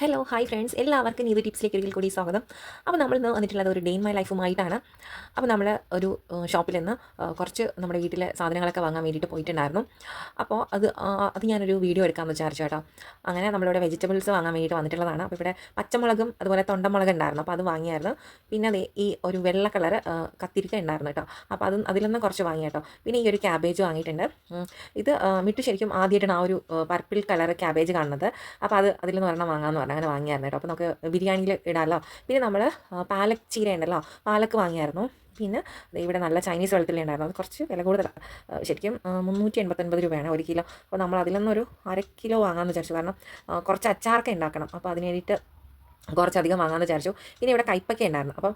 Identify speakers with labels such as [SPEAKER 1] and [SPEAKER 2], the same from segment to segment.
[SPEAKER 1] Hello hi friends എല്ലാവർക്കും നീതി ടിപ്സിലേക്ക് ഒരിക്കൽ കൂടി സ്വാഗതം. അപ്പോൾ നമ്മളിന്ന് വന്നിട്ടുള്ളത് ഒരു ഡേ ഇൻ മൈ ലൈഫുമായിട്ടാണ്. അപ്പോൾ നമ്മൾ ഒരു ഷോപ്പിൽ നിന്ന് കുറച്ച് നമ്മുടെ വീട്ടിലെ സാധനങ്ങളൊക്കെ വാങ്ങാൻ വേണ്ടിയിട്ട് പോയിട്ടുണ്ടായിരുന്നു. അപ്പോൾ അത് ഞാനൊരു വീഡിയോ എടുക്കാമെന്ന് വിചാരിച്ചു കേട്ടോ. അങ്ങനെ നമ്മളിവിടെ വെജിറ്റബിൾസ് വാങ്ങാൻ വേണ്ടിയിട്ട് വന്നിട്ടുള്ളതാണ്. അപ്പോൾ ഇവിടെ പച്ചമുളകും അതുപോലെ തൊണ്ടമുളക് ഉണ്ടായിരുന്നു. അപ്പോൾ അത് വാങ്ങിയായിരുന്നു. പിന്നെ അത് ഈ ഒരു വെള്ള കളർ കത്തിരിക്ക ഉണ്ടായിരുന്നു കേട്ടോ. അപ്പോൾ അതിലൊന്നും കുറച്ച് വാങ്ങി കേട്ടോ. പിന്നെ ഈ ഒരു ക്യാബേജ് വാങ്ങിയിട്ടുണ്ട്. ഇത് മിട്ടു ശരിക്കും ആദ്യമായിട്ടാണ് ആ ഒരു പർപ്പിൾ കളർ ക്യാബേജ് കാണുന്നത്. അപ്പോൾ അതിൽ നിന്ന് ഒരെണ്ണം വാങ്ങാമെന്ന് പറഞ്ഞു. അങ്ങനെ വാങ്ങിയായിരുന്നു കേട്ടോ. അപ്പോൾ നമുക്ക് ബിരിയാണിയിൽ ഇടാമല്ലോ. പിന്നെ നമ്മൾ പാലക് ചീര ഉണ്ടല്ലോ, പാലക്ക് വാങ്ങിയായിരുന്നു. പിന്നെ ഇവിടെ നല്ല ചൈനീസ് വെളുത്തുള്ളി ഉണ്ടായിരുന്നു. അത് കുറച്ച് വില കൂടുതലാണ്. ശരിക്കും 389 രൂപയാണ് 1 കിലോ. അപ്പോൾ നമ്മൾ അതിൽ നിന്നൊരു 1/2 കിലോ വാങ്ങാമെന്ന് വിചാരിച്ചു. കാരണം കുറച്ച് അച്ചാറൊക്കെ ഉണ്ടാക്കണം. അപ്പോൾ അതിന് വേണ്ടിയിട്ട് കുറച്ചധികം വാങ്ങാമെന്ന് വിചാരിച്ചു. പിന്നെ ഇവിടെ കൈപ്പക്ക ഉണ്ടായിരുന്നു. അപ്പം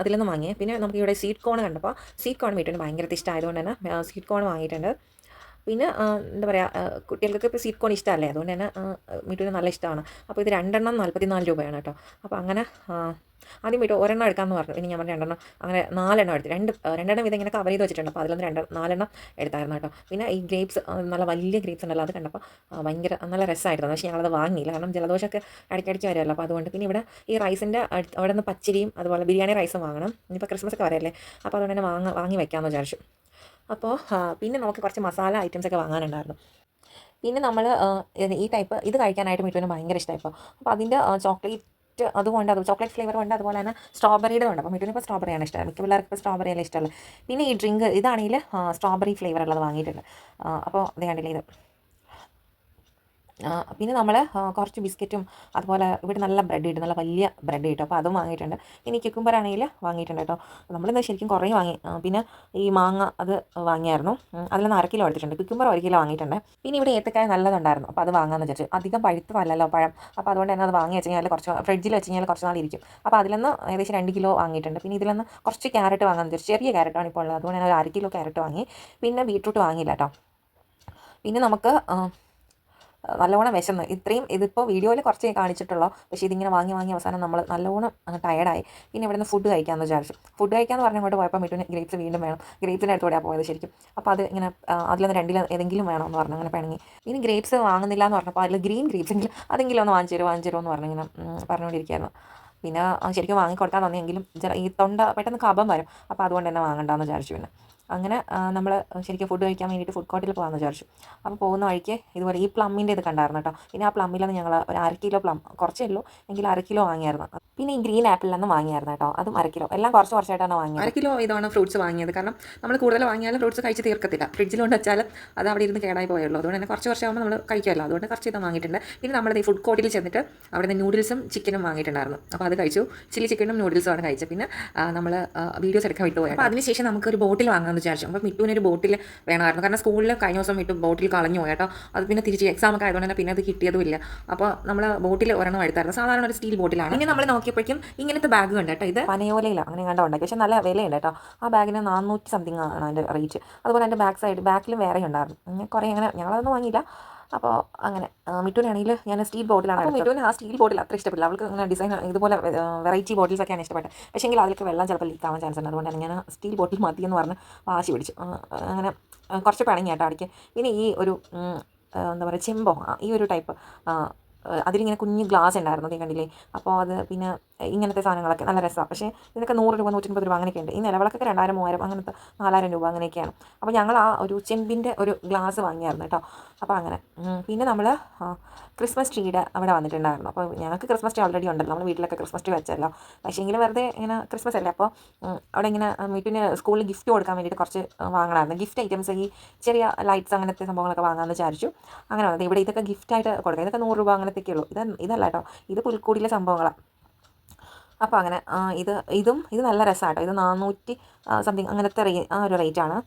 [SPEAKER 1] അതിൽ നിന്ന് വാങ്ങിയേ. പിന്നെ നമുക്ക് ഇവിടെ സ്വീറ്റ് കോൺ കണ്ടപ്പോൾ സ്വീറ്റ് കോൺ വീട്ടിന് ഭയങ്കര ഇഷ്ടമായതുകൊണ്ട് തന്നെ സ്വീറ്റ് കോൺ വാങ്ങിയിട്ടുണ്ട്. പിന്നെ എന്താ പറയുക, കുട്ടികൾക്കൊക്കെ ഇപ്പോൾ സ്വീറ്റ് കോൺ ഇഷ്ടമല്ലേ, അതുകൊണ്ട് തന്നെ മിട്ടുവിന് നല്ല ഇഷ്ടമാണ്. അപ്പോൾ ഇത് 2 എണ്ണം 44 രൂപയാണ് കേട്ടോ. അപ്പോൾ അങ്ങനെ ആദ്യം മിട്ടു ഒരെണ്ണം എടുക്കാമെന്ന് പറഞ്ഞു. ഇനി ഞാൻ പറഞ്ഞു 2 എണ്ണം, അങ്ങനെ 4 എണ്ണം എടുത്തു. രണ്ടെണ്ണം ഇത് ഇങ്ങനെ കവർ ചെയ്ത് വെച്ചിട്ടുണ്ട്. അപ്പോൾ അതിലൊന്ന് 4 എണ്ണം എടുത്തായിരുന്നു കേട്ടോ. പിന്നെ ഈ ഗ്രേപ്സ്, നല്ല വലിയ ഗ്രേപ്സ് ഉണ്ടല്ലോ, അത് കണ്ടപ്പോൾ ഭയങ്കര നല്ല രസമായിരുന്നു. പക്ഷേ ഞങ്ങളത് വാങ്ങിയില്ല, കാരണം ജലദോഷമൊക്കെ ഇടയ്ക്കിടയ്ക്ക് വരുമല്ലോ. അപ്പോൾ അതുകൊണ്ട് പിന്നെ ഇവിടെ ഈ റൈസിൻ്റെ അവിടെ നിന്ന് പച്ചരിയും അതുപോലെ ബിരിയാണി റൈസും വാങ്ങണം. ഇനിയിപ്പോൾ ക്രിസ്മസ് ഒക്കെ വരല്ലേ, അപ്പോൾ അതുകൊണ്ട് തന്നെ വാങ്ങി വയ്ക്കാമെന്ന് വിചാരിച്ചു. അപ്പോൾ പിന്നെ നമുക്ക് കുറച്ച് മസാല ഐറ്റംസൊക്കെ വാങ്ങാനുണ്ടായിരുന്നു. പിന്നെ നമ്മൾ ഈ ടൈപ്പ് ഇത് കഴിക്കാനായിട്ട് മിട്ടുവിന് ഭയങ്കര ഇഷ്ടമായിപ്പോൾ. അപ്പോൾ അതിൻ്റെ ചോക്ലേറ്റ് അതുകൊണ്ട്, അത് ചോക്ലേറ്റ് ഫ്ലേവർ ഉണ്ട്, അതുപോലെ തന്നെ സ്ട്രോബെറിയുടെ ഉണ്ട്. അപ്പോൾ മിട്ടുവിന് ഇപ്പോൾ സ്ട്രോബെറിയാണ് ഇഷ്ടം. മിക്ക പിള്ളേർക്ക് ഇപ്പോൾ സ്ട്രോബെറി അല്ലേ ഇഷ്ടമല്ല. പിന്നെ ഈ ഡ്രിങ്ക് ഇതാണെങ്കിൽ സ്ട്രോബെറി ഫ്ലേവർ ഉള്ളത് വാങ്ങിയിട്ടുണ്ട്. അപ്പോൾ ഇത് കണ്ടില്ലേ, ഇത് പിന്നെ നമ്മൾ കുറച്ച് ബിസ്ക്കറ്റും അതുപോലെ ഇവിടെ നല്ല ബ്രെഡ് കിട്ടും, നല്ല വലിയ ബ്രെഡ് കിട്ടും. അപ്പോൾ അതും വാങ്ങിയിട്ടുണ്ട്. പിന്നെ ക്യുക്കുംബർ ആണെങ്കിൽ വാങ്ങിയിട്ടുണ്ട് കേട്ടോ. നമ്മളിന്ന് ശരിക്കും കുറേ വാങ്ങി. പിന്നെ ഈ മാങ്ങ അത് വാങ്ങിയായിരുന്നു. അതിൽ നിന്ന് 1/2 കിലോ എടുത്തിട്ടുണ്ട്. ക്യുക്കുംബർ 1 കിലോ വാങ്ങിയിട്ടുണ്ട്. പിന്നെ ഇവിടെ ഏത്തക്കായ നല്ലതുണ്ടായിരുന്നു. അപ്പോൾ അത് വാങ്ങാമെന്ന് വിചാരിച്ചു. അധികം പഴുത്തതല്ലല്ലോ പഴം. അപ്പോൾ അതുകൊണ്ട് തന്നെ അത് വാങ്ങി വെച്ച് കഴിഞ്ഞാൽ കുറച്ച് ഫ്രിഡ്ജിൽ വെച്ച് കഴിഞ്ഞാൽ കുറച്ച് നാൾ ഇരിക്കും. അപ്പോൾ അതിൽ നിന്ന് ഏകദേശം 2 കിലോ വാങ്ങിയിട്ടുണ്ട്. പിന്നെ ഇതിൽ നിന്ന് കുറച്ച് ക്യാരറ്റ് വാങ്ങാമെന്ന് വിചാരിച്ചു. ചെറിയ ക്യാരറ്റാണ് ഇപ്പോൾ ഉള്ളത്, അതുകൊണ്ട് തന്നെ ഒരു 1/2 കിലോ ക്യാരറ്റ് വാങ്ങി. പിന്നെ ബീട്രൂട്ട് വാങ്ങിയില്ല കേട്ടോ. പിന്നെ നമുക്ക് നല്ലോണം വിശന്ന്, ഇതിപ്പോൾ വീഡിയോയിൽ കുറച്ച് കാണിച്ചിട്ടുള്ളൂ. പക്ഷേ ഇതിങ്ങനെ വാങ്ങി അവസാനം നമ്മൾ നല്ലോണം ടയർഡായി. പിന്നെ ഇവിടെ നിന്ന് ഫുഡ് കഴിക്കാമെന്ന് വിചാരിച്ചു. ഫുഡ് കഴിക്കാമെന്ന് പറഞ്ഞ് അങ്ങോട്ട് പോയപ്പോൾ മിട്ടുവിന് ഗ്രേപ്സ് വീണ്ടും വേണം. ഗ്രേപ്സിൻ്റെ അടുത്തോടെയാണ് പോയത് ശരിക്കും. അപ്പോൾ അത് ഇങ്ങനെ അതിലൊന്ന് 2 ഏതെങ്കിലും വേണമെന്ന് പറഞ്ഞു. അങ്ങനെ പിണങ്ങി. ഇനി ഗ്രേപ്സ് വാങ്ങുന്നില്ല എന്ന് പറഞ്ഞപ്പോൾ അതിൽ ഗ്രീൻ ഗ്രേപ്സ് എങ്കിലും അതെങ്കിലും ഒന്ന് വാങ്ങിച്ചു തരുമോ എന്ന് പറഞ്ഞു ഇങ്ങനെ പറഞ്ഞുകൊണ്ടിരിക്കുകയായിരുന്നു. പിന്നെ ശരിക്കും വാങ്ങിക്കൊടുക്കാൻ തോന്നിയെങ്കിലും ഈ തൊണ്ട പെട്ടെന്ന് കഫം വരും. അപ്പോൾ അതുകൊണ്ട് തന്നെ വാങ്ങണ്ടെന്ന് വിചാരിച്ചു. പിന്നെ അങ്ങനെ നമ്മൾ ശരിക്കും ഫുഡ് കഴിക്കാൻ വേണ്ടിയിട്ട് ഫുഡ് കോർട്ടിൽ പോകാമെന്ന് വിചാരിച്ചു. അപ്പോൾ പോകുന്ന വഴിക്ക് ഇതുപോലെ ഈ പ്ലമ്മിൻ്റെ ഇത് കണ്ടായിരുന്നു കേട്ടോ. പിന്നെ ആ പ്ലമ്മിൽ ഞങ്ങൾ ഒരു 1/2 കിലോ പ്ലം, കുറച്ചേ ഉള്ളൂ എങ്കിൽ 1/2 കിലോ വാങ്ങിയായിരുന്നു. പിന്നെ ഈ ഗ്രീൻ ആപ്പിളിൽ വാങ്ങിയായിരുന്നു കേട്ടോ. അതും 1/2 കിലോ. എല്ലാം കുറച്ചായിട്ടാണ് വാങ്ങിയത്. 1/2 കിലോ ഇതാണ് ഫ്രൂട്ട്സ് വാങ്ങിയത്. കാരണം നമ്മൾ കൂടുതൽ വാങ്ങിയാലും ഫ്രൂട്ട്സ് കഴിച്ച് തീർക്കത്തില്ല. ഫ്രിഡ്ജിൽ കൊണ്ട് വെച്ചാലും അത് അവിടെ ഇരുന്ന് കേടായി പോയുള്ളൂ. അതുകൊണ്ട് തന്നെ കുറച്ചാകുമ്പോൾ നമ്മൾ കഴിക്കുമല്ലോ. അതുകൊണ്ട് കുറച്ച് ഇത് വാങ്ങിയിട്ടുണ്ട്. പിന്നെ നമ്മുടെ ഈ ഫുഡ് കോർട്ടിൽ ചെന്നിട്ട് അവിടെ നിന്ന് നൂഡിൽസും ചിക്കനും വാങ്ങിയിട്ടുണ്ടായിരുന്നു. അപ്പോൾ അത് കഴിച്ചു. ചില്ലി ചിക്കനും നൂഡിൽസുമാണ് കഴിച്ചത്. പിന്നെ നമ്മൾ വീഡിയോസ് എടുക്കാൻ വിട്ടുപോയി. അപ്പോൾ അതിനുശേഷം നമുക്കൊരു ബോട്ടിൽ വാങ്ങാമെന്ന് വിചാരിച്ചു. അപ്പോൾ മിട്ടുവിനൊരു ബോട്ടിൽ വേണമായിരുന്നു. കാരണം സ്കൂളിൽ കഴിഞ്ഞ ദിവസം മിട്ടു ബോട്ടിൽ കളഞ്ഞു പോയി കേട്ടോ. അത് പിന്നെ തിരിച്ച് എക്സാമൊക്കെ ആയതുകൊണ്ട് തന്നെ പിന്നെ അത് കിട്ടിയതുമില്ല. അപ്പോൾ നമ്മൾ ബോട്ടിൽ ഒരെണ്ണം എടുത്തായിരുന്നു. സാധാരണ ഒരു സ്റ്റീൽ ബോട്ടിലാണ്. പിന്നെ നമ്മൾ നോക്കിയപ്പോഴേക്കും ഇങ്ങനത്തെ ബാഗ് ഉണ്ട് കേട്ടോ. ഇത് പനയോലയിലാണ് അങ്ങനെ കണ്ടോ ഉണ്ടാക്കി. പക്ഷേ നല്ല വിലയുണ്ട് കേട്ടോ. ആ ബാഗിന് 400 സംതിങ് ആണ് അതിൻ്റെ റേറ്റ്. അതുപോലെ അതിൻ്റെ ബാക്കിലും വേറെ ഉണ്ടായിരുന്നു. കുറേ അങ്ങനെ ഞങ്ങളതൊന്നും വാങ്ങിയില്ല. അപ്പോൾ അങ്ങനെ മിട്ടുവിനാണെങ്കിൽ ഞാൻ സ്റ്റീൽ ബോട്ടിലാണ്. അപ്പോൾ മിട്ടുവിന് ആ സ്റ്റീൽ ബോട്ടിൽ അത്ര ഇഷ്ടപ്പെട്ടില്ല. അവൾക്ക് അങ്ങനെ ഡിസൈൻ ഇതുപോലെ വെറൈറ്റി ബോട്ടിൽസൊക്കെയാണ് ഇഷ്ടപ്പെട്ടത്. പക്ഷേ എങ്കിൽ അതിലേക്ക് വെള്ളം ചിലപ്പോൾ ലീക്ക് ആവാൻ ചാൻസ് ഉണ്ട്. അതുകൊണ്ട് തന്നെ ഞാൻ സ്റ്റീൽ ബോട്ടിൽ മതിയെന്ന് പറഞ്ഞ് വാശി പിടിച്ചു. അങ്ങനെ കുറച്ച് പിണങ്ങി കേട്ടോ അടിക്ക്. പിന്നെ ഈ ഒരു എന്താ പറയുക, ചെമ്പോ, ഈ ഒരു ടൈപ്പ് അതിലിങ്ങനെ കുഞ്ഞ് ഗ്ലാസ് ഉണ്ടായിരുന്നു, കണ്ടില്ലേ. അപ്പോൾ അത് പിന്നെ ഇങ്ങനത്തെ സാധനങ്ങളൊക്കെ നല്ല രസമാണ്. പക്ഷേ ഇതിനൊക്കെ 100 രൂപ 150 രൂപ അങ്ങനെയൊക്കെ ഉണ്ട്. ഈ നിലവിളക്കൊക്കെ 2000 3000 അങ്ങനത്തെ 4000 രൂപ അങ്ങനെയൊക്കെയാണ്. അപ്പോൾ ഞങ്ങൾ ആ ഒരു ചെമ്പിൻ്റെ ഒരു ഗ്ലാസ് വാങ്ങിയായിരുന്നു കേട്ടോ. അപ്പോൾ അങ്ങനെ പിന്നെ നമ്മൾ ക്രിസ്മസ് ട്രീയുടെ അവിടെ വന്നിട്ടുണ്ടായിരുന്നു. അപ്പോൾ ഞങ്ങൾക്ക് ക്രിസ്മസ് ട്രീ ഓൾറെഡി ഉണ്ടല്ലോ, നമ്മൾ വീട്ടിലൊക്കെ ക്രിസ്മസ് ട്രീ വെച്ചല്ലോ. പക്ഷേ എങ്കിലും വെറുതെ ഇങ്ങനെ ക്രിസ്മസ് അല്ലേ, അപ്പോൾ അവിടെ ഇങ്ങനെ വീട്ടിന് സ്കൂളിൽ ഗിഫ്റ്റ് കൊടുക്കാൻ വേണ്ടിയിട്ട് കുറച്ച് വാങ്ങണമായിരുന്നു. ഗിഫ്റ്റ് ഐറ്റംസ്, ഈ ചെറിയ ലൈറ്റ്സ് അങ്ങനത്തെ സംഭവങ്ങളൊക്കെ വാങ്ങാമെന്ന് വിചാരിച്ചു. അങ്ങനെ വന്നത് ഇവിടെ ഇതൊക്കെ ഗിഫ്റ്റായിട്ട് കൊടുക്കുക. ഇതൊക്കെ 100 രൂപ അങ്ങനത്തെയൊക്കെ ഉള്ളൂ. ഇതല്ല കേട്ടോ, ഇത് പുൽക്കൂടിയിലെ സംഭവങ്ങളാണ്. അപ്പോൾ അങ്ങനെ ഇത് നല്ല രസമാണ് കേട്ടോ. ഇത് 400 സംതിങ് അങ്ങനത്തെ ആ ഒരു റേറ്റാണ്.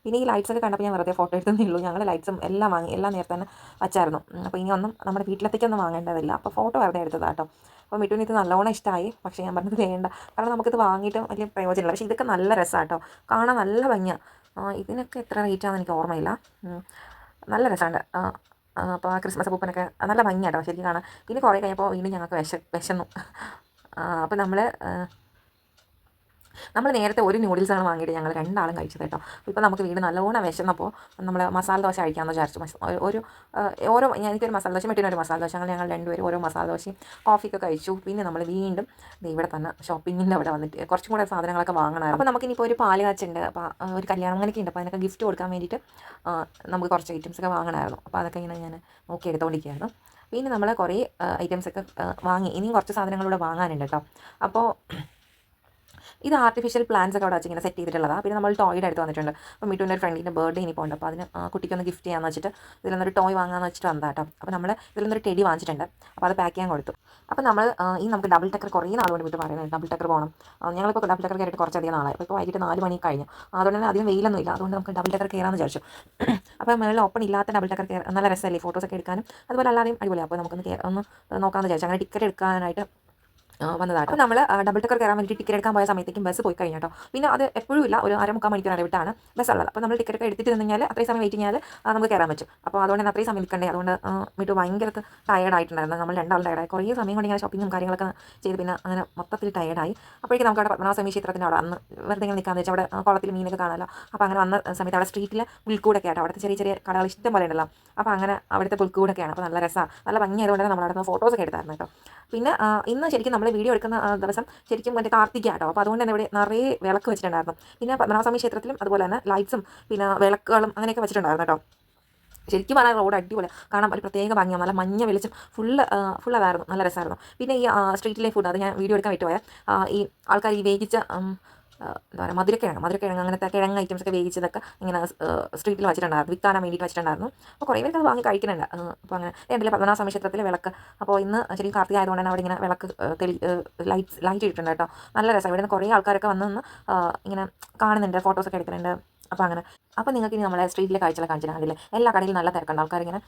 [SPEAKER 1] പിന്നെ ഈ ലൈറ്റ്സൊക്കെ കണ്ടപ്പോൾ ഞാൻ വെറുതെ ഫോട്ടോ എടുത്തതേ ഉള്ളൂ. ഞങ്ങൾ ലൈറ്റ്സും എല്ലാം വാങ്ങി, എല്ലാം നേരത്തെ തന്നെ വച്ചായിരുന്നു. അപ്പോൾ ഇനി ഒന്നും നമ്മുടെ വീട്ടിലെത്തിക്കൊന്നും വാങ്ങേണ്ടതില്ല. അപ്പോൾ ഫോട്ടോ വെറുതെ എടുത്തതാണ് കേട്ടോ. അപ്പോൾ മിട്ടുവിന് ഇത് നല്ലോണം ഇഷ്ടമായി. പക്ഷേ ഞാൻ പറഞ്ഞത് വേണ്ട, കാരണം നമുക്കിത് വാങ്ങിയിട്ടും വലിയ പ്രയോജനമില്ല. പക്ഷേ ഇതൊക്കെ നല്ല രസമാണ് കേട്ടോ, കാണാൻ നല്ല ഭംഗിയാണ്. ഇതിനൊക്കെ എത്ര റേറ്റാണെന്ന് എനിക്ക് ഓർമ്മയില്ല. നല്ല രസമുണ്ട്. അപ്പോൾ ആ ക്രിസ്മസ് പൂപ്പനൊക്കെ നല്ല ഭംഗിയാണ് കേട്ടോ ശരിക്കും കാണാൻ. പിന്നെ കുറേ കഴിഞ്ഞപ്പോൾ വീണ്ടും ഞങ്ങൾക്ക് വിശന്നു. അപ്പോൾ നമ്മൾ നമ്മൾ നേരത്തെ ഒരു നൂഡിൽസാണ് വാങ്ങിയിട്ട് ഞങ്ങൾ രണ്ടാളും കഴിച്ചത് കേട്ടോ. ഇപ്പോൾ നമുക്ക് വീട് നല്ലോണം വിശന്നപ്പോൾ നമ്മൾ മസാല ദോശ കഴിക്കാമെന്ന് വിചാരിച്ചു. ഒരു ഓരോ എനിക്കൊരു മസാല ദോശ മറ്റൊരു മസാല ദോശ അങ്ങനെ ഞങ്ങൾ രണ്ടുപേരും ഓരോ മസാല ദോശയും കോഫിയൊക്കെ കഴിച്ചു. പിന്നെ നമ്മൾ വീണ്ടും ഇവിടെ തന്നെ ഷോപ്പിങ്ങിൻ്റെ അവിടെ വന്നിട്ട് കുറച്ചും കൂടെ സാധനങ്ങളൊക്കെ വാങ്ങണമായിരുന്നു. അപ്പോൾ നമുക്കിനിപ്പോൾ ഒരു പാല് കാച്ചുണ്ട്, അപ്പോൾ ഒരു കല്യാണം അങ്ങനെയൊക്കെ ഉണ്ട്. അപ്പോൾ അതിനൊക്കെ ഗിഫ്റ്റ് കൊടുക്കാൻ വേണ്ടിയിട്ട് നമുക്ക് കുറച്ച് ഐറ്റംസൊക്കെ വാങ്ങണമായിരുന്നു. അപ്പോൾ അതൊക്കെ ഇങ്ങനെ ഞാൻ നോക്കി എടുത്തുകൊണ്ടിരിക്കുകയായിരുന്നു. പിന്നെ നമ്മൾ കുറേ ഐറ്റംസൊക്കെ വാങ്ങി. ഇനിയും കുറച്ച് സാധനങ്ങളിലൂടെ വാങ്ങാനുണ്ട് കേട്ടോ. അപ്പോൾ ഇത് ആർട്ടിഫിഷ്യൽ പ്ലാന്റ്സ് ഒക്കെ അവിടെ വെച്ച് ഇങ്ങനെ സെറ്റ് ചെയ്തിട്ടുള്ളതാണ്. പിന്നെ നമ്മൾ ടോയുടെ അടുത്ത് വന്നിട്ടുണ്ട്. അപ്പോൾ മിട്ടുവിൻ്റെ ഒരു ഫ്രണ്ടിൻ്റെ ബർത്ത്ഡേ ഇനി പോകുന്നുണ്ട്. അപ്പോൾ അതിന് കുട്ടിക്കൊന്ന് ഗിഫ്റ്റ് ചെയ്യാമെന്ന് വെച്ചിട്ട് ഇതിലൊന്നൊരു ടോയ് വാങ്ങാമെന്ന് വെച്ചിട്ട് വന്നതാണ് കേട്ടോ. അപ്പോൾ നമ്മൾ ഇതിലൊന്നൊരു ടെഡി വാങ്ങിച്ചിട്ടുണ്ട്. അപ്പോൾ അത് പാക്ക് ചെയ്യാൻ കൊടുത്തു. അപ്പോൾ നമ്മൾ ഈ നമുക്ക് ഡബിൾ ടക്കർ കുറേ നാളുകൊണ്ട് വിട്ട് പറയുന്നത് ഡബിൾ ടക്കർ പോകണം. ഞങ്ങളിപ്പോൾ ഡബിൾ ടക്കർ കയറിയിട്ട് കുറച്ചധികം നാളായി. ഇപ്പോൾ വൈകിട്ട് 4 മണി കഴിഞ്ഞു. അതുകൊണ്ട് തന്നെ അധികം വെയിലൊന്നും ഇല്ല. അതുകൊണ്ട് നമുക്ക് ഡബിൾ ടക്കർ കയറാമെന്ന് വിചാരിച്ചു. അപ്പോൾ മേളിൽ ഓപ്പൺ ഇല്ലാത്ത ഡബിൾ ടക്കർ കയറാൻ നല്ല രസമല്ലേ, ഫോട്ടോസൊക്കെ എടുക്കാനും അതുപോലെ അല്ലാതെയും അടിപൊളിയാണ്. അപ്പോൾ നമുക്കൊന്ന് ഒന്ന് നോക്കാമെന്ന് വിചാരിച്ചു. അങ്ങനെ ടിക്കറ്റ് എടുക്കാനായിട്ട് വന്നതാണ്. അപ്പോൾ നമ്മൾ ഡബിൾ ടക്കർ കയറാൻ വേണ്ടി ടിക്കറ്റ് എടുക്കാൻ പോയ സമയത്തേക്കും ബസ് പോയി കഴിഞ്ഞു കേട്ടോ. പിന്നെ അത് എപ്പോഴും ഇല്ല, ഒരു 1/4 മണിക്കൂർ ഇടവിട്ടാണ് ബസ് ഉള്ളത്. അപ്പോൾ നമ്മൾ ടിക്കറ്റ് ഒക്കെ എടുത്തിട്ട് നിന്നാൽ അത്രയും സമയം വെയിറ്റ് ചെയ്യാൽ നമുക്ക് കയറാൻ പറ്റും. അപ്പോൾ അതുകൊണ്ട് തന്നെ അത്രയും സമയം നിൽക്കണ്ടേ. അതുകൊണ്ട് മിട്ടു ഭയങ്കര ടയർഡായിട്ടുണ്ടായിരുന്നു. നമ്മൾ രണ്ടാളും ടയർഡായി. കുറേ സമയം കൊണ്ട് ഇങ്ങനെ ഷോപ്പിങ്ങും കാര്യങ്ങളൊക്കെ ചെയ്ത് പിന്നെ അങ്ങനെ മൊത്തത്തിൽ ടയർഡായി. അപ്പോഴേക്കും നമുക്ക് അവിടെ പത്മനാഭസ്വാമി ക്ഷേത്രത്തിൻ്റെ അവിടെ അന്ന് വെറുതെ ഇങ്ങനെ നിൽക്കാമെന്ന് വെച്ചാൽ അവിടെ കുളത്തിൽ മീനൊക്കെ കാണാമല്ലോ. അപ്പോൾ അങ്ങനെ വന്ന സമയത്ത് അവിടെ സ്ട്രീറ്റിൽ പുൽക്കൂടൊക്കെ ആയിട്ട് അവിടുത്തെ ചെറിയ ചെറിയ കടകൾ ഇഷ്ടം പോലെ ഉണ്ടല്ലോ. അപ്പോൾ അങ്ങനെ അവിടുത്തെ പുൽക്കൂടൊക്കെയാണ്. അപ്പോൾ നല്ല രസമാണ്, നല്ല ഭംഗിയായതുകൊണ്ട് നമ്മൾ അവിടെ നിന്ന് ഫോട്ടോസൊക്കെ എടുത്തായിരുന്നു കേട്ടോ. പിന്നെ ഇന്ന് ശരിക്കും നമ്മൾ വീഡിയോ എടുക്കുന്ന ദിവസം ശരിക്കും മറ്റേ കാർത്തിക കേട്ടോ. അപ്പോൾ അതുകൊണ്ട് തന്നെ ഇവിടെ നിറയെ വിളക്ക് വെച്ചിട്ടുണ്ടായിരുന്നു. പിന്നെ പത്മനാഭസ്വാമി ക്ഷേത്രത്തിലും അതുപോലെ തന്നെ ലൈറ്റ്സും പിന്നെ വിളക്കുകളും അങ്ങനെയൊക്കെ വെച്ചിട്ടുണ്ടായിരുന്നു കേട്ടോ. ശരിക്കും പറഞ്ഞാൽ റോഡ് അടിപൊളി, കാണാൻ ഒരു പ്രത്യേക ഭംഗിയാണ്. നല്ല മഞ്ഞ വെളിച്ചം ഫുൾ അതായിരുന്നു, നല്ല രസമായിരുന്നു. പിന്നെ ഈ സ്ട്രീറ്റിലെ ഫുഡ് അത് ഞാൻ വീഡിയോ എടുക്കാൻ വിട്ടുപോയാൽ ഈ ആൾക്കാർ ഈ വേവിച്ച എന്താ പറയുക മധുരക്കിഴങ്ങ് അങ്ങനത്തെ കിഴങ്ങ് ഐറ്റംസൊക്കെ വേവിച്ചതൊക്കെ ഇങ്ങനെ സ്ട്രീറ്റിൽ വെച്ചിട്ടുണ്ടായിരുന്നു, വിൽക്കാൻ വേണ്ടിയിട്ട് വെച്ചിട്ടുണ്ടായിരുന്നു. അപ്പോൾ കുറേ പേർക്ക് അത് വാങ്ങി കഴിക്കുന്നുണ്ട്. അപ്പോൾ അങ്ങനെ രണ്ടിലെ പത്മനാഭസ്വാമി ക്ഷേത്രത്തിലെ വിളക്ക്. അപ്പോൾ ഇന്ന് ശരിക്കും കാർത്തിക ആയതുകൊണ്ട് തന്നെ അവിടെ ഇങ്ങനെ വിളക്ക് ലൈറ്റ് ഇട്ടിട്ടുണ്ട് കേട്ടോ. നല്ല രസം. ഇവിടെ നിന്ന് കുറേ ആൾക്കാരൊക്കെ വന്ന് ഇങ്ങനെ കാണുന്നുണ്ട്, ഫോട്ടോസൊക്കെ എടുക്കുന്നുണ്ട്. അപ്പോൾ അങ്ങനെ അപ്പോൾ നിങ്ങൾക്ക് ഇനി നമ്മളെ സ്ട്രീറ്റിലെ കാഴ്ചകൾ കാണിച്ചിട്ട് കണ്ടില്ലേ, എല്ലാ കടയിലും നല്ല തിരക്കുണ്ട്. ആൾക്കാരിങ്ങനെ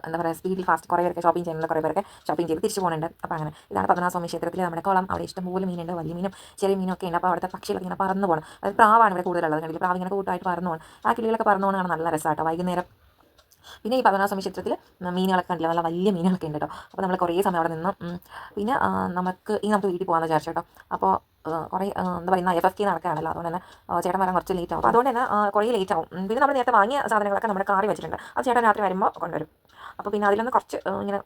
[SPEAKER 1] എന്താ പറയുക സ്പീഡിൽ ഫാസ്റ്റ് കുറേ പേരൊക്കെ ഷോപ്പിംഗ് ചെയ്യുന്നുണ്ട്, കുറേ പേരൊക്കെ ഷോപ്പിംഗ് ചെയ്ത് തിരിച്ചു പോകുന്നുണ്ട്. അപ്പോൾ അങ്ങനെ ഇതാണ് പത്മനാഭസ്വാമി ക്ഷേത്രത്തിൽ നമ്മുടെ കുളം. അവിടെ ഇഷ്ടംപോലെ മീനുണ്ട്, വലിയ മീനും ചെറിയ മീനൊക്കെ ഉണ്ട്. അപ്പോൾ അവിടുത്തെ പക്ഷികളൊക്കെ ഇങ്ങനെ പറന്നു പോകണം. അത് പ്രാവാണ് ഇവിടെ കൂടുതലുള്ളത്. കണ്ടില്ല, പ്രാവ് ഇങ്ങനെ കൂട്ടായിട്ട് പറന്നു പോകണം. ആ കിളികളൊക്കെ പറന്നു പോകണം, നല്ല രസമാട്ടോ വൈകുന്നേരം. പിന്നെ ഈ പത്മനാഭസ്വാമി ക്ഷേത്രത്തിൽ മീനുകളൊക്കെ കണ്ടില്ല, നല്ല വലിയ മീനുകളൊക്കെ ഉണ്ട് കേട്ടോ. അപ്പോൾ നമ്മൾ കുറേ സമയം അവിടെ നിന്ന് പിന്നെ നമുക്ക് വീട്ടിൽ പോകാമെന്ന് വിചാരിച്ചു കേട്ടോ. അപ്പോൾ കുറേ എന്താ പറയുക FFK നടക്കുകയാണല്ലോ, അതുകൊണ്ട് തന്നെ ചേട്ടൻ വരാൻ കുറച്ച് ലേറ്റ് ആവും. അപ്പോൾ അതുകൊണ്ട് തന്നെ കുറേ ലേറ്റ് ആവും. പിന്നെ നമ്മൾ നേരത്തെ വാങ്ങിയ സാധനങ്ങളൊക്കെ നമ്മുടെ കാറിൽ വെച്ചിട്ടുണ്ട്. അത് ചേട്ടൻ രാത്രി വരുമ്പോൾ കൊണ്ടുവരും. അപ്പോൾ പിന്നെ അതിലൊന്ന് കുറച്ച് ഇങ്ങനെ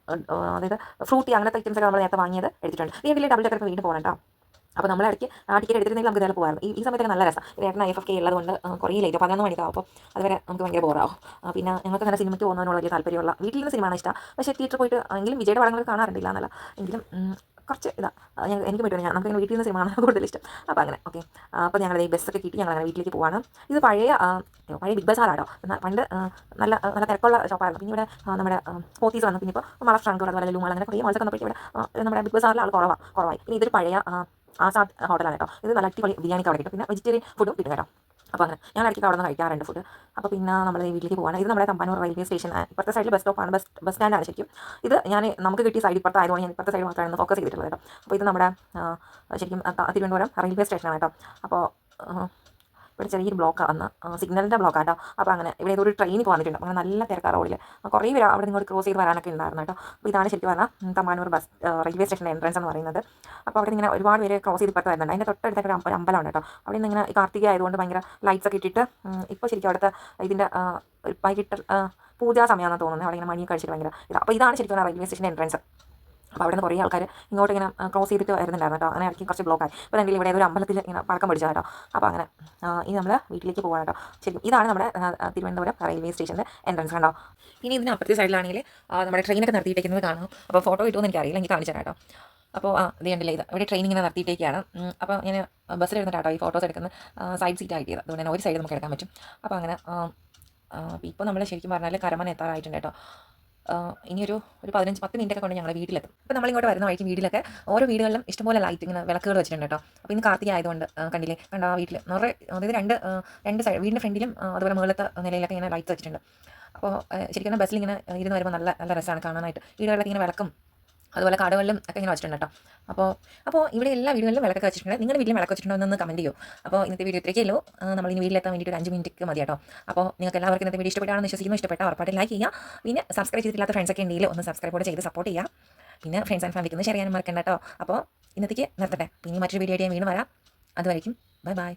[SPEAKER 1] അതായത് ഫ്രൂട്ടി അങ്ങനത്തെ ഐറ്റംസൊക്കെ നമ്മൾ നേരത്തെ വാങ്ങിയത് എടുത്തിട്ടുണ്ട്. വീട്ടിൽ ഡബിൾ ടക്കർ വീട് പോകണം കേട്ടോ. അപ്പോൾ നമ്മൾ ഇടയ്ക്ക് ടിക്കറ്റ് എടുത്തിരുന്നെങ്കിൽ നമുക്ക് ഇതായാലും പോകുമായിരുന്നു. ഈ സമയത്തൊക്കെ നല്ല രസം. ചേട്ടൻ FFK ഉള്ളതുകൊണ്ട് കുറേ ലേറ്റ് 11 മണിക്കാവും. അപ്പോൾ അതുവരെ നമുക്ക് ഭയങ്കര ബോറാവും. പിന്നെ ഞങ്ങൾക്ക് അങ്ങനെ സിനിമയ്ക്ക് പോകുന്നതിനോട് വലിയ താല്പര്യമുള്ള, വീട്ടിൽ നിന്ന് സിനിമയാണ് ഇഷ്ടം. പക്ഷേ തിയേറ്ററിൽ പോയിട്ട് എങ്കിലും വിജയുടെ പടങ്ങൾ കാണാറുണ്ടില്ല എന്നല്ല, എങ്കിലും കുറച്ച് എനിക്ക് പറ്റുമോ, നമുക്ക് വീട്ടിൽ നിന്ന് സിനിമയാണ് കൂടുതൽ ഇഷ്ടം. അപ്പോൾ അങ്ങനെ ഓക്കെ. അപ്പോൾ ഞങ്ങൾ ഈ ബസ്സൊക്കെ കിട്ടി ഞങ്ങൾ അങ്ങനെ വീട്ടിലേക്ക് പോവാണ്. ഇത് പഴയ ബിഗ് ബസാറാട്ടോ. പണ്ട് നല്ല തിരക്കുള്ള ഷോപ്പായിരുന്നു. പിന്നെ ഇവിടെ നമ്മുടെ പോത്തീസ് വന്നു. പിന്നെ ഇപ്പോൾ മള ഫ്രാങ്ക് അതുപോലെ ലുമാൾ അങ്ങനെ കുറേ മോൾസൊക്കെ വന്നപ്പോൾ ഇവിടെ നമ്മുടെ ബിഗ് ബസാറിൽ ആൾ കുറവായി. പിന്നെ ഇതൊരു പഴയ ആസാദ് ഹോട്ടലാണ് കേട്ടോ. ഇത് നല്ല അടിപൊളി ബിരിയാണിക്ക് അവിടെ കിട്ടും, പിന്നെ വെജിറ്റേറിയൻ ഫുഡും കിട്ടും കേട്ടോ. അപ്പോൾ അങ്ങനെ ഞാൻ ഇടയ്ക്ക് അവിടെ നിന്ന് കഴിക്കാറുണ്ട് ഫുഡ്. അപ്പോൾ പിന്നെ നമ്മൾ വീട്ടിലേക്ക് പോകാൻ ഇത് നമ്മുടെ തമ്പാനൂർ റെയിൽവേ സ്റ്റേഷൻ. ഇപ്പുറത്തെ സൈഡിൽ ബസ് സ്റ്റോപ്പാണ്, ബസ് സ്റ്റാൻഡാണ് ശരിക്കും. ഇത് നമുക്ക് കിട്ടിയ സൈഡ് ഇപ്പുറത്തെ ആയതുകൊണ്ട് ഞാൻ ഇപ്പുറത്തെ സൈഡ് മാത്രമാണ് ഫോക്കസ് ചെയ്തിട്ടുള്ളത് കേട്ടോ. അപ്പോൾ ഇത് നമ്മുടെ ശരിക്കും തിരുവനന്തപുരം റെയിൽവേ സ്റ്റേഷനാണ് കേട്ടോ. അപ്പോൾ ഇവിടെ ചെറിയൊരു ബ്ലോക്കാണ് വന്ന് സിഗ്നലിൻ്റെ ബ്ലോക്കാട്ടോ. അപ്പോൾ അങ്ങനെ ഇവിടെ ഏതൊരു ട്രെയിൻ വന്നിട്ടുണ്ട്. അങ്ങനെ നല്ല തിരക്കാണ് റോഡിൽ. കുറേ പേര് അവിടെ ഇങ്ങോട്ട് ക്രോസ് ചെയ്ത് വരാനൊക്കെ ഉണ്ടായിരുന്നു കേട്ടോ. അപ്പോൾ ഇതാണ് ശരിക്കും പറഞ്ഞാൽ തമ്പാനൂർ റെയിൽവേ സ്റ്റേഷൻ്റെ എൻട്രൻസ് എന്ന് പറയുന്നത്. അപ്പോൾ അവിടെ ഇങ്ങനെ ഒരുപാട് പേര് ക്രോസ് ചെയ്ത് ഇപ്പുറത്ത് വരുന്നുണ്ട്. അതിൻ്റെ തൊട്ടടുത്തൊക്കെ ഒരു അമ്പലമുണ്ട് കേട്ടോ. അവിടെ നിന്ന് ഇങ്ങനെ ഈ കാർത്തിക ആയതുകൊണ്ട് ഭയങ്കര ലൈറ്റ്സ് ഒക്കെ ഇട്ടിട്ട് ഇപ്പോൾ ശരിക്കും അവിടുത്തെ ഇതിൻ്റെ വൈകിട്ട് പൂജാ സമയമാണെന്ന് തോന്നുന്നത്. അവിടെ ഇങ്ങനെ മണിയൊക്കെ കഴിച്ചിട്ട് ഭയങ്കര ഇതാണ്. അപ്പോൾ ഇതാണ് ശരിക്കും റെയിൽവേ സ്റ്റേഷൻ്റെ എൻട്രൻസ്. അപ്പോൾ അവിടെ നിന്ന് കുറേ ആൾക്കാർ ഇങ്ങോട്ട് ഇങ്ങനെ ക്രോസ് ചെയ്തിട്ട് വരുന്നുണ്ടായിരുന്നു കേട്ടോ. അങ്ങനെ ഇടയ്ക്ക് കുറച്ച് ബ്ലോക്കായി. അപ്പോൾ എൻ്റെ ഇവിടെ ഒരു അമ്പലത്തിൽ ഇങ്ങനെ പടക്കം പിടിച്ചാൽ കേട്ടോ. അപ്പോൾ അങ്ങനെ ഇനി നമ്മൾ വീട്ടിലേക്ക് പോകാൻ കേട്ടോ. ശരി, ഇതാണ് നമ്മുടെ തിരുവനന്തപുരം റെയിൽവേ സ്റ്റേഷൻ്റെ എൻട്രൻസ് കണ്ടോ. ഇനി ഇതിന് അപ്പുറത്തെ സൈഡിലാണെങ്കിൽ നമ്മുടെ ട്രെയിനൊക്കെ നിർത്തിയിട്ടേക്കുന്നത് കാണും. അപ്പോൾ ഫോട്ടോ കിട്ടുമെന്ന് എനിക്കറിയില്ല, എനിക്ക് കാണിച്ചു തരാം കേട്ടോ. അപ്പോൾ ഇത് കണ്ടില്ലേ, ഇത് ഇവിടെ ട്രെയിൻ ഇങ്ങനെ നിർത്തിയിട്ടേക്കാണ്. അപ്പോൾ ഞാൻ ബസ്സിലിരുന്നിട്ട് കേട്ടോ ഈ ഫോട്ടോസ് എടുക്കുന്ന സൈഡ് സീറ്റ് ആയിട്ട് അതുകൊണ്ട് തന്നെ ഒരു സൈഡ് നമുക്ക് എടുക്കാൻ പറ്റും. അപ്പോൾ അങ്ങനെ ഇപ്പോൾ നമ്മൾ ശരിക്കും പറഞ്ഞാൽ കരമന എത്താറായിട്ടുണ്ട് കേട്ടോ. ഇനിയൊരു 10 മിനിറ്റൊക്കെ കൊണ്ട് ഞങ്ങൾ വീട്ടിലെത്തും. അപ്പോൾ നമ്മളിങ്ങോട്ട് വരുന്ന വഴിക്ക് വീട്ടിലൊക്കെ ഓരോ വീടുകളിലും ഇഷ്ടംപോലെ ലൈറ്റ് ഇങ്ങനെ വിളക്കുകൾ വെച്ചിട്ടുണ്ട് കേട്ടോ. അപ്പോൾ ഇന്ന് കാർത്തിക ആയതുകൊണ്ട് കണ്ടില്ലേ, കണ്ടോ വീട്ടിൽ നിറയെ, അതായത് രണ്ട് സൈഡ് വീടിൻ്റെ ഫ്രണ്ടിലും അതുപോലെ മുകളിലത്തെ നിലയിലൊക്കെ ഇങ്ങനെ ലൈറ്റ്സ് വെച്ചിട്ടുണ്ട്. അപ്പോൾ ശരിക്കും ബസ്സിൽ ഇങ്ങനെ ഇരുന്ന് വരുമ്പോൾ നല്ല രസമാണ് കാണാനായിട്ട്. വീടുകളിലൊക്കെ ഇങ്ങനെ വിളക്കും അതുപോലെ കടകളിലും ഒക്കെ ഇങ്ങനെ വെച്ചിട്ടുണ്ട് കേട്ടോ. അപ്പോൾ ഇവിടെ എല്ലാ വീടുകളിലും വിളക്കൊക്കെ വെച്ചിട്ടുണ്ട്. നിങ്ങളുടെ വീട്ടിലും വിളക്ക് വെച്ചിട്ടുണ്ടോ എന്ന് കമൻറ്റ് ചെയ്യൂ. അപ്പോൾ ഇന്നത്തെ വീഡിയോ ഇത്രയൊക്കെയല്ലോ. നമ്മൾ ഇനി വീട്ടിലെത്താൻ വേണ്ടിയിട്ട് ഒരു 5 മിനിറ്റ് മതി കേട്ടോ. അപ്പോൾ നിങ്ങൾക്ക് എല്ലാവർക്കും ഇന്നത്തെ വീഡിയോ ഇഷ്ടപ്പെട്ടാണെന്ന് വിശ്വസിക്കുന്നു. ഇഷ്ടപ്പെട്ട ഉറപ്പായിട്ട് ലൈക്ക് ചെയ്യുക. പിന്നെ സബ്സ്ക്രൈബ് ചെയ്തിട്ടില്ലാത്ത ഫ്രണ്ട്സൊക്കെ ഉണ്ടെങ്കിൽ ഒന്ന് സബ്സ്ക്രൈബ് കൂടെ ചെയ്ത് സപ്പോർട്ട് ചെയ്യുക. പിന്നെ ഫ്രണ്ട്സ് ആൻഡ് ഫാമിലിക്ക് ഒന്ന് ഷെയർ ചെയ്യാനും മറക്കണ്ട കേട്ടോ. അപ്പോൾ ഇന്നത്തേക്ക് നിർത്തട്ടെ. ഇനി മറ്റൊരു വീഡിയോ ആയിട്ട് ഞാൻ വീണ്ടും വരാം. അതുവരയ്ക്കും ബൈ ബൈ.